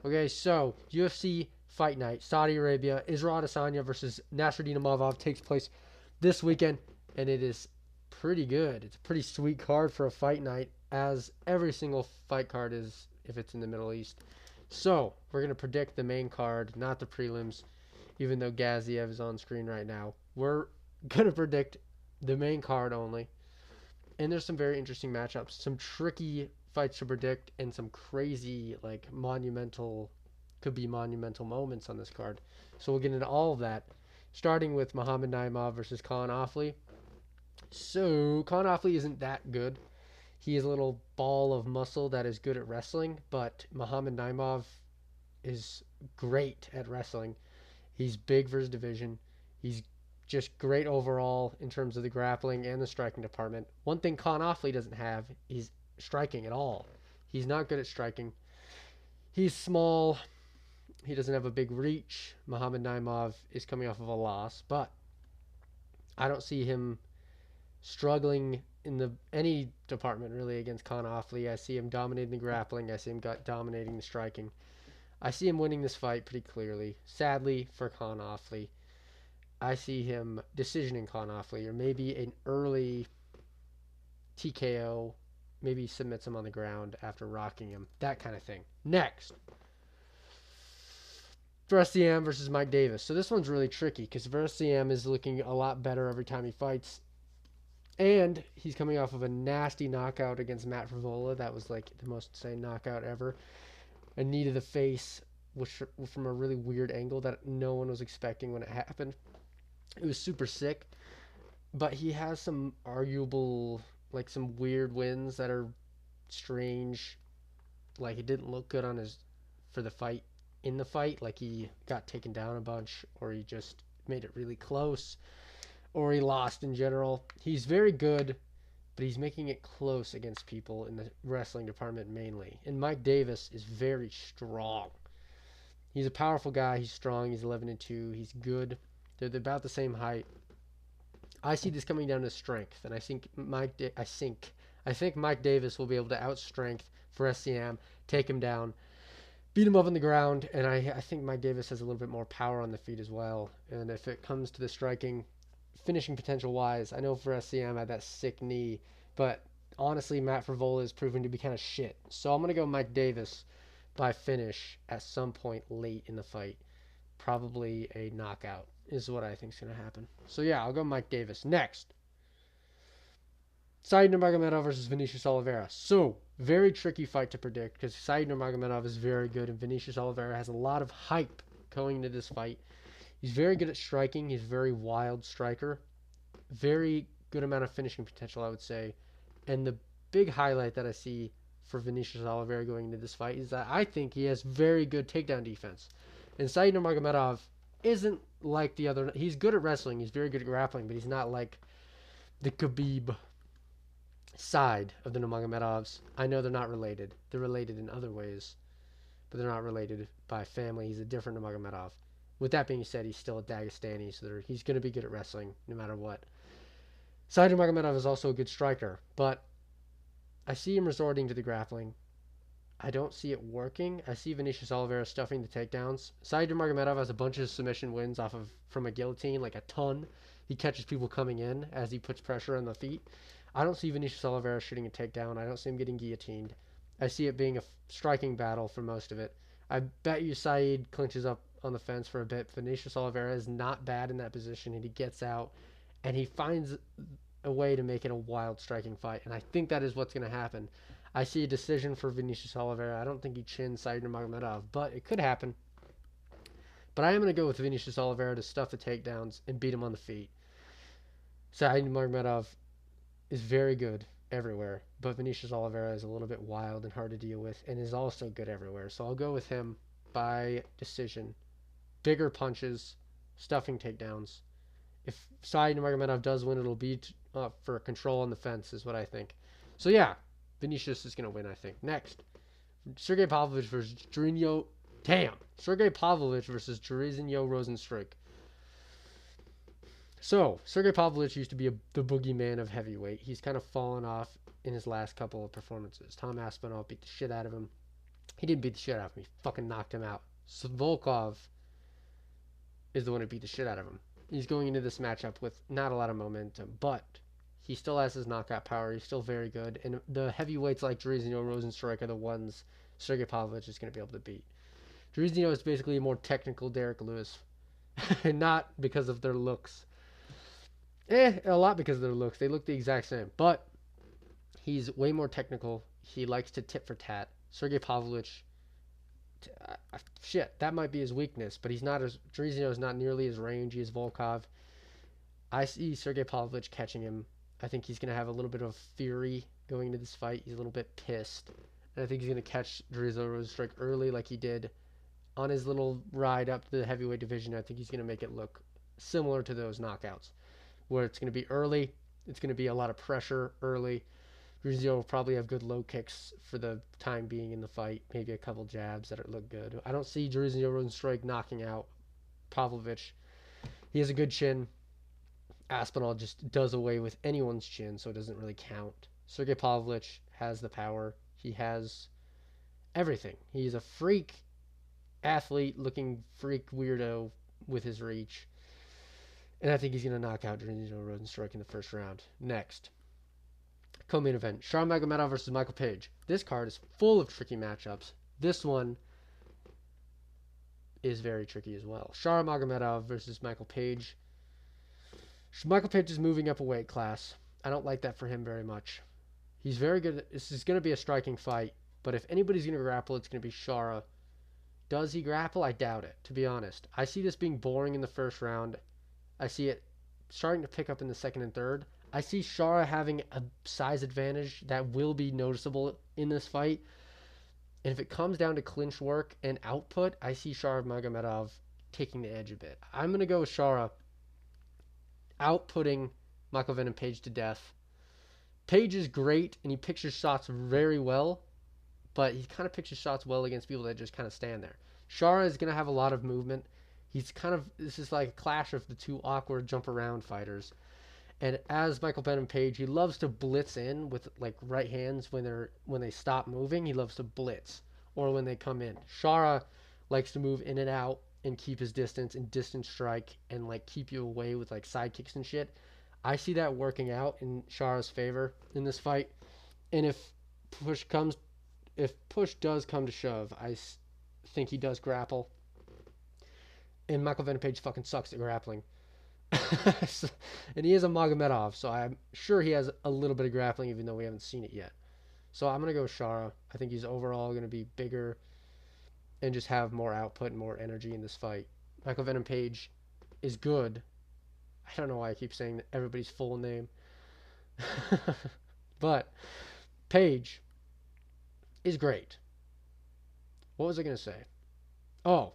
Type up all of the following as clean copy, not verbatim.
Okay, so UFC Fight Night, Saudi Arabia, Israel Adesanya versus Nasruddin Imavov takes place this weekend, and it is pretty good. It's a pretty sweet card for a fight night, as every single fight card is if it's in the Middle East. So we're gonna predict the main card, not the prelims, even though Gaziev is on screen right now. We're gonna predict the main card only, and there's some very interesting matchups, some tricky fights to predict, and some crazy like monumental, could be monumental moments on this card. So we'll get into all of that, starting with Muhammad Naimov versus Khan Offley. So Khan Offley isn't that good. He is a little ball of muscle that is good at wrestling, but Muhammad Naimov is great at wrestling. He's big for his division. He's just great overall in terms of the grappling and the striking department. One thing Khan Offley doesn't have is striking at all. He's not good at striking. He's small. He doesn't have a big reach. Muhammad Naimov is coming off of a loss, but I don't see him struggling in the any department really against Khan Offley. I see him dominating the grappling. I see him dominating the striking. I see him winning this fight pretty clearly. Sadly for Khan Offley, I see him decisioning Khan Offley, or maybe an early TKO, maybe submits him on the ground after rocking him, that kind of thing. Next, Verestiam versus Mike Davis. So this one's really tricky because Verestiam is looking a lot better every time he fights. And he's coming off of a nasty knockout against Matt Frivola. That was like the most insane knockout ever. A knee to the face, which from a really weird angle that no one was expecting when it happened. It was super sick. But he has some arguable, like some weird wins that are strange. Like it didn't look good on his for the fight in the fight. Like he got taken down a bunch, or he just made it really close, or he lost in general. He's very good, but he's making it close against people in the wrestling department mainly. And Mike Davis is very strong. He's a powerful guy. He's strong. He's 11-2. He's good. They're about the same height. I see this coming down to strength, and I think Mike Davis will be able to outstrength for SCM, take him down, beat him up on the ground, and I think Mike Davis has a little bit more power on the feet as well. And if it comes to the striking, finishing potential wise, I know for SCM had that sick knee, but honestly, Matt Frivola is proving to be kind of shit. So I'm gonna go Mike Davis by finish at some point late in the fight. Probably a knockout is what I think is going to happen. So yeah, I'll go Mike Davis. Next, Said Nurmagomedov versus Vinicius Oliveira. So very tricky fight to predict because Said Nurmagomedov is very good and Vinicius Oliveira has a lot of hype going into this fight. He's very good at striking. He's a very wild striker. Very good amount of finishing potential, I would say. And the big highlight that I see for Vinicius Oliveira going into this fight is that I think he has very good takedown defense. And Said Nurmagomedov isn't like the other. He's good at wrestling. He's very good at grappling, but he's not like the Khabib side of the Nurmagomedovs. I know they're not related. They're related in other ways, but they're not related by family. He's a different Nurmagomedov. With that being said, he's still a Dagestani, so he's going to be good at wrestling no matter what. Said Nurmagomedov is also a good striker, but I see him resorting to the grappling. I don't see it working. I see Vinicius Oliveira stuffing the takedowns. Said Nurmagomedov has a bunch of submission wins off of from a guillotine, like a ton. He catches people coming in as he puts pressure on the feet. I don't see Vinicius Oliveira shooting a takedown. I don't see him getting guillotined. I see it being a striking battle for most of it. I bet you Said clinches up on the fence for a bit. Vinicius Oliveira is not bad in that position, and he gets out, and he finds a way to make it a wild striking fight. And I think that is what's going to happen. I see a decision for Vinicius Oliveira. I don't think he chins Said Nurmagomedov, but it could happen. But I am going to go with Vinicius Oliveira to stuff the takedowns and beat him on the feet. Said Nurmagomedov is very good everywhere, but Vinicius Oliveira is a little bit wild and hard to deal with and is also good everywhere. So I'll go with him by decision. Bigger punches, stuffing takedowns. If Said Nurmagomedov does win, it'll be for control on the fence, is what I think. So yeah, Vinicius is going to win, I think. Next, Sergey Pavlovich versus Jairzinho. Damn. Sergey Pavlovich versus Jairzinho Rozenstruik. So, Sergey Pavlovich used to be the boogeyman of heavyweight. He's kind of fallen off in his last couple of performances. Tom Aspinall beat the shit out of him. He didn't beat the shit out of him. He fucking knocked him out. So Volkov is the one who beat the shit out of him. He's going into this matchup with not a lot of momentum, but he still has his knockout power. He's still very good. And the heavyweights like Drizino, Rosenstrike are the ones Sergey Pavlovich is going to be able to beat. Drizino is basically a more technical Derek Lewis. Not because of their looks. A lot because of their looks. They look the exact same. But he's way more technical. He likes to tit for tat. Sergey Pavlovich, shit, that might be his weakness, but he's not as Drizino is not nearly as rangy as Volkov. I see Sergey Pavlovich catching him. I think he's gonna have a little bit of fury going into this fight. He's a little bit pissed, and I think he's gonna catch Drizino Rosenstrike early, like he did on his little ride up to the heavyweight division. I think he's gonna make it look similar to those knockouts, where it's gonna be early. It's gonna be a lot of pressure early. Drizino will probably have good low kicks for the time being in the fight. Maybe a couple jabs that look good. I don't see Drizino Rosenstrike knocking out Pavlovich. He has a good chin. Aspinall just does away with anyone's chin, so it doesn't really count. Sergey Pavlovich has the power. He has everything. He's a freak athlete looking freak weirdo with his reach. And I think he's going to knock out Drizino Rosenstrike in the first round. Next. Co-main event, Sharma Magomedov versus Michael Page. This card is full of tricky matchups. This one is very tricky as well. Sharma Magomedov versus Michael Page. Michael Page is moving up a weight class. I don't like that for him very much. He's very good. This is going to be a striking fight, but if anybody's going to grapple, it's going to be Shara. Does he grapple? I doubt it, to be honest. I see this being boring in the first round. I see it starting to pick up in the second and third. I see Shara having a size advantage that will be noticeable in this fight. And if it comes down to clinch work and output, I see Shara Magomedov taking the edge a bit. I'm going to go with Shara outputting Michael Venom Page to death. Page is great, and he picks his shots very well, but he kind of picks his shots well against people that just kind of stand there. Shara is going to have a lot of movement. This is like a clash of the two awkward jump around fighters. And as Michael Venom Page, he loves to blitz in with like right hands when they stop moving. He loves to blitz, or when they come in. Shara likes to move in and out and keep his distance and distance strike and like keep you away with like side kicks and shit. I see that working out in Shara's favor in this fight. And if push does come to shove, I think he does grapple. And Michael Venom Page fucking sucks at grappling. And he is a Magomedov, so I'm sure he has a little bit of grappling, even though we haven't seen it yet. So I'm going to go with Shara. I think he's overall going to be bigger and just have more output and more energy in this fight. Michael Venom Page is good. I don't know why I keep saying everybody's full name. But Page is great. What was I going to say? Oh,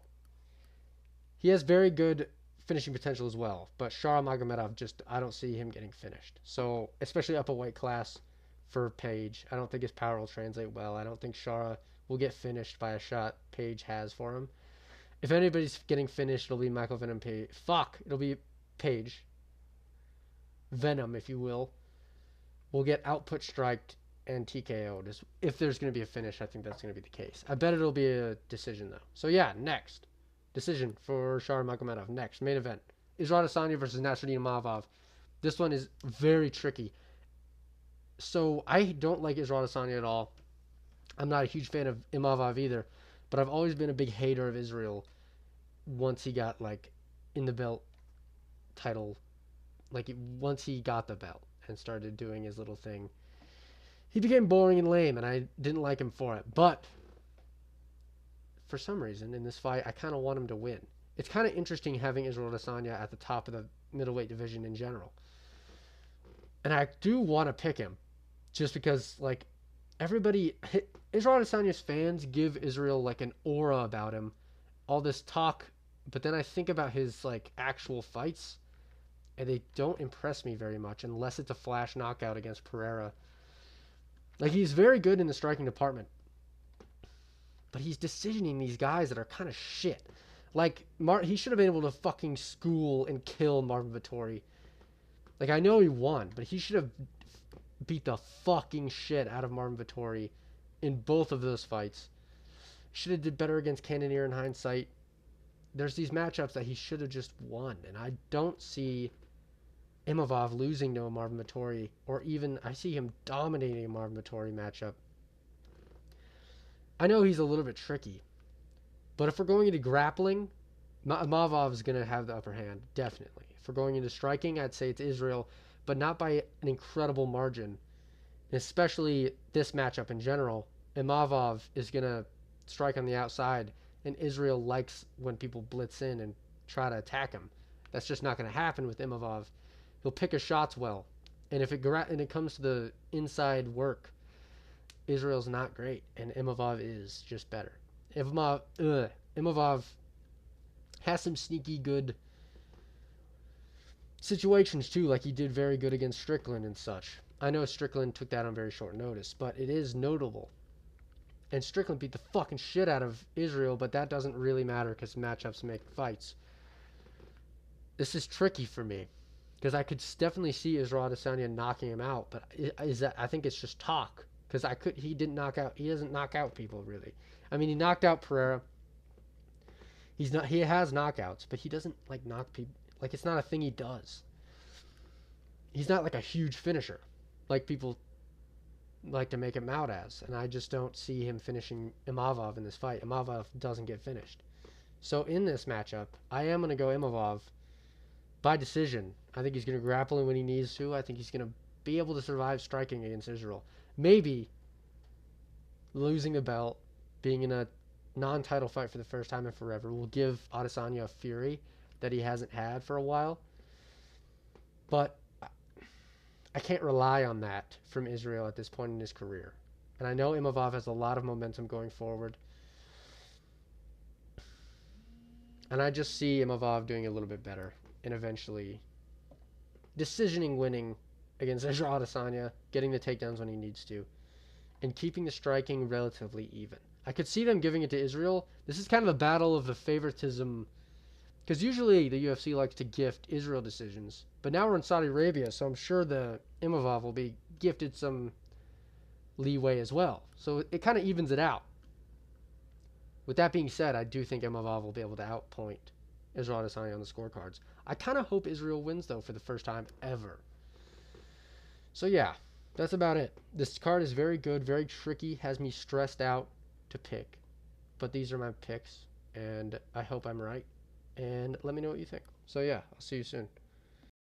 he has very good finishing potential as well, but Shara Magomedov, I don't see him getting finished. So, especially up a weight class for Page, I don't think his power will translate well. I don't think Shara will get finished by a shot Page has for him. If anybody's getting finished, it'll be Michael Venom Page. It'll be Page. Venom, if you will get output striked and TKO'd. If there's going to be a finish, I think that's going to be the case. I bet it'll be a decision, though. So, yeah, next. Decision for Shara Magomedov. Next, main event. Israel Adesanya versus Nasruddin Imavov. This one is very tricky. So, I don't like Israel Adesanya at all. I'm not a huge fan of Imavov either. But I've always been a big hater of Israel once he got, like, in the belt title. Like, once he got the belt and started doing his little thing. He became boring and lame, and I didn't like him for it. But for some reason, in this fight, I kind of want him to win. It's kind of interesting having Israel Adesanya at the top of the middleweight division in general. And I do want to pick him, just because, like, Israel Adesanya's fans give Israel, like, an aura about him. All this talk, but then I think about his, like, actual fights, and they don't impress me very much, unless it's a flash knockout against Pereira. Like, he's very good in the striking department. But he's decisioning these guys that are kind of shit. Like, he should have been able to fucking school and kill Marvin Vettori. Like, I know he won, but he should have beat the fucking shit out of Marvin Vettori in both of those fights. Should have did better against Cannonier in hindsight. There's these matchups that he should have just won, and I don't see Imavov losing to a Marvin Vettori, or even I see him dominating a Marvin Vettori matchup. I know he's a little bit tricky, but if we're going into grappling, Imavov is going to have the upper hand, definitely. If we're going into striking, I'd say it's Israel, but not by an incredible margin. And especially this matchup in general, Imavov is going to strike on the outside, and Israel likes when people blitz in and try to attack him. That's just not going to happen with Imavov. He'll pick his shots well, and if it comes to the inside work, Israel's not great, and Imavov is just better. Imavov has some sneaky good situations too, like he did very good against Strickland and such. I know Strickland took that on very short notice, but it is notable. And Strickland beat the fucking shit out of Israel, but that doesn't really matter because matchups make fights. This is tricky for me because I could definitely see Israel Adesanya knocking him out, but I think it's just talk because he doesn't knock out people really. I mean, he knocked out Pereira. He has knockouts, but he doesn't like knock people. Like, it's not a thing he does. He's not like a huge finisher like people like to make him out as, and I just don't see him finishing Imavov in this fight. Imavov doesn't get finished. So in this matchup, I am going to go Imavov by decision. I think he's going to grapple him when he needs to. I think he's going to be able to survive striking against Israel. Maybe losing the belt, being in a non-title fight for the first time in forever, will give Adesanya a fury that he hasn't had for a while. But I can't rely on that from Israel at this point in his career. And I know Imavov has a lot of momentum going forward. And I just see Imavov doing a little bit better and eventually decisioning winning against Israel Adesanya, getting the takedowns when he needs to, and keeping the striking relatively even. I could see them giving it to Israel. This is kind of a battle of the favoritism, because usually the UFC likes to gift Israel decisions. But now we're in Saudi Arabia, so I'm sure the Imavov will be gifted some leeway as well. So it kind of evens it out. With that being said, I do think Imavov will be able to outpoint Israel Adesanya on the scorecards. I kind of hope Israel wins, though, for the first time ever. So yeah, that's about it. This card is very good, very tricky, has me stressed out to pick. But these are my picks, and I hope I'm right. And let me know what you think. So yeah, I'll see you soon.